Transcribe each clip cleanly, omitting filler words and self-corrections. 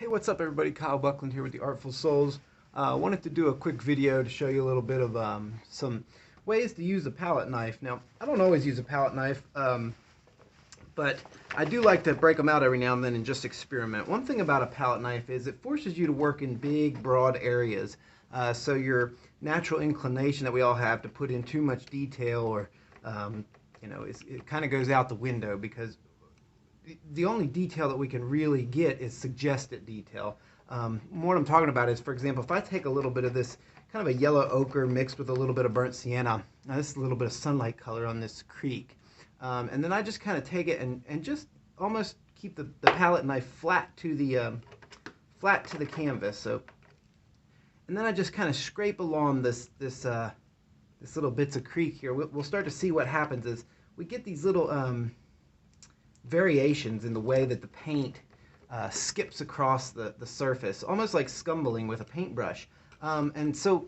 Hey, what's up everybody? Kyle Buckland here with the Artful Souls. Wanted to do a quick video to show you a little bit of some ways to use a palette knife. Now, I don't always use a palette knife, but I do like to break them out every now and then and just experiment. One thing about a palette knife is it forces you to work in big, broad areas. So your natural inclination that we all have to put in too much detail or, it kind of goes out the window, because the only detail that we can really get is suggested detail. What I'm talking about is, for example, if I take a little bit of this kind of a yellow ochre mixed with a little bit of burnt sienna, now this is a little bit of sunlight color on this creek, and then I just kind of take it and just almost keep the palette knife flat to the canvas. So, and then I just kind of scrape along this little bits of creek here. We'll start to see what happens is we get these little variations in the way that the paint skips across the surface, almost like scumbling with a paintbrush. And so,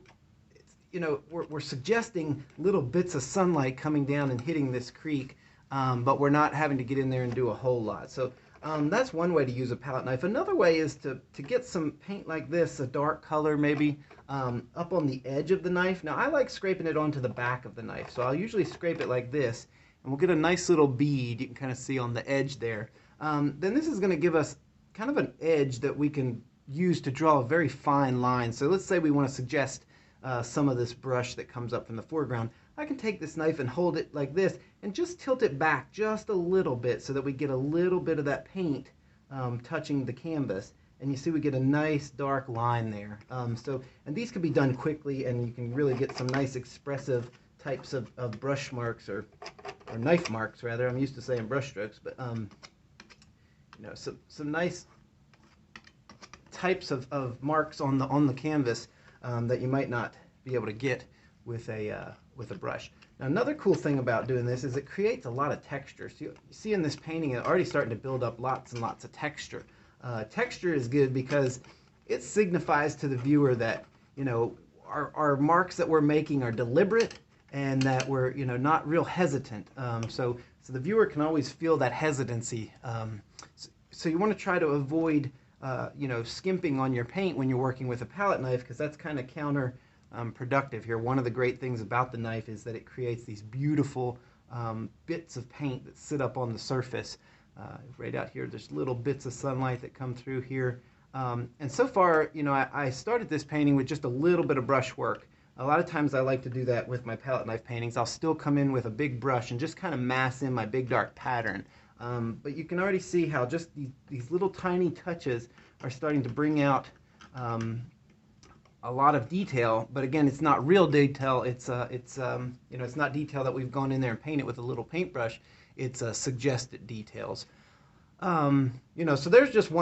we're suggesting little bits of sunlight coming down and hitting this creek, but we're not having to get in there and do a whole lot. So that's one way to use a palette knife. Another way is to get some paint like this, a dark color maybe, up on the edge of the knife. Now, I like scraping it onto the back of the knife, so I'll usually scrape it like this, and we'll get a nice little bead you can kind of see on the edge there. Then this is going to give us kind of an edge that we can use to draw a very fine line. So let's say we want to suggest some of this brush that comes up from the foreground. I can take this knife and hold it like this and just tilt it back just a little bit so that we get a little bit of that paint touching the canvas. And you see we get a nice dark line there. And these can be done quickly, and you can really get some nice expressive types of brush marks, or knife marks rather. I'm used to saying brush strokes, but some nice types of marks on the canvas that you might not be able to get with a brush. Now, another cool thing about doing this is it creates a lot of texture. So you see in this painting, it's already starting to build up lots and lots of texture. Texture is good because it signifies to the viewer that our marks that we're making are deliberate, and that we're not real hesitant. So the viewer can always feel that hesitancy. So you want to try to avoid skimping on your paint when you're working with a palette knife, because that's kind of counterproductive here. One of the great things about the knife is that it creates these beautiful bits of paint that sit up on the surface. Right out here, there's little bits of sunlight that come through here. And so far, I started this painting with just a little bit of brush work. A lot of times I like to do that with my palette knife paintings. I'll still come in with a big brush and just kind of mass in my big dark pattern. But you can already see how just these little tiny touches are starting to bring out a lot of detail. But again, it's not real detail. It's not detail that we've gone in there and painted with a little paintbrush. It's suggested details. So there's just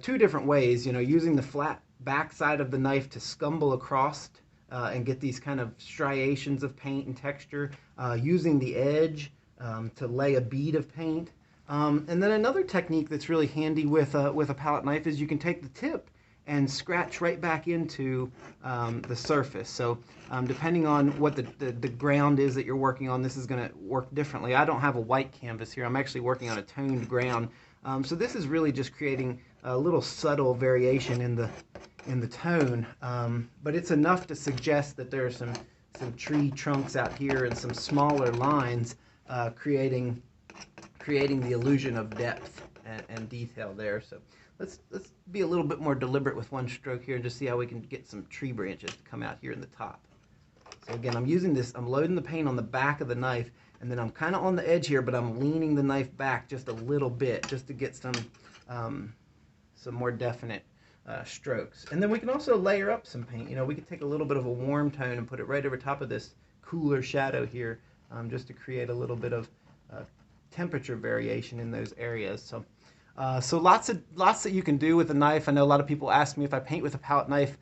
two different ways. Using the flat back side of the knife to scumble across and get these kind of striations of paint and texture, using the edge to lay a bead of paint. And then another technique that's really handy with a palette knife is you can take the tip and scratch right back into the surface. So depending on what the ground is that you're working on, this is going to work differently. I don't have a white canvas here. I'm actually working on a toned ground. So this is really just creating a little subtle variation in the tone, but it's enough to suggest that there are some tree trunks out here and some smaller lines creating the illusion of depth and detail there. So let's be a little bit more deliberate with one stroke here and just see how we can get some tree branches to come out here in the top. So again, I'm loading the paint on the back of the knife, and then I'm kind of on the edge here, but I'm leaning the knife back just a little bit just to get some more definite strokes. And then we can also layer up some paint. We could take a little bit of a warm tone and put it right over top of this cooler shadow here, just to create a little bit of temperature variation in those areas. So lots that you can do with a knife. I know a lot of people ask me if I paint with a palette knife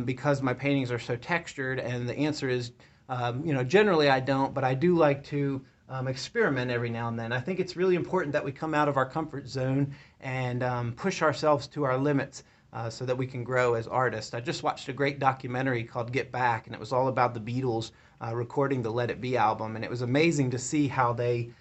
because my paintings are so textured, and the answer is, generally I don't, but I do like to experiment every now and then. I think it's really important that we come out of our comfort zone and push ourselves to our limits so that we can grow as artists. I just watched a great documentary called Get Back, and it was all about the Beatles recording the Let It Be album, and it was amazing to see how they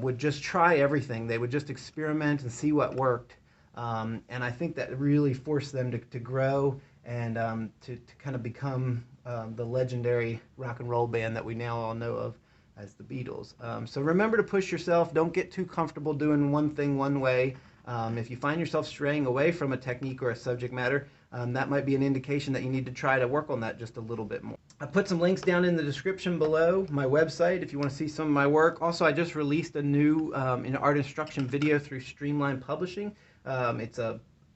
would just try everything. They would just experiment and see what worked. And I think that really forced them to grow and to kind of become the legendary rock and roll band that we now all know of as the Beatles. So remember to push yourself. Don't get too comfortable doing one thing one way. If you find yourself straying away from a technique or a subject matter, that might be an indication that you need to try to work on that just a little bit more. I put some links down in the description below, my website, if you want to see some of my work. Also, I just released a new art instruction video through Streamline Publishing. It's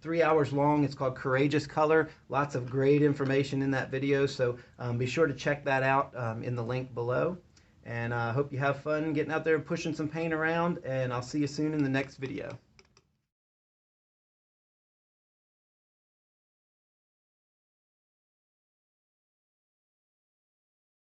3 hours long. It's called Courageous Color. Lots of great information in that video, so be sure to check that out in the link below. And I hope you have fun getting out there pushing some paint around, and I'll see you soon in the next video.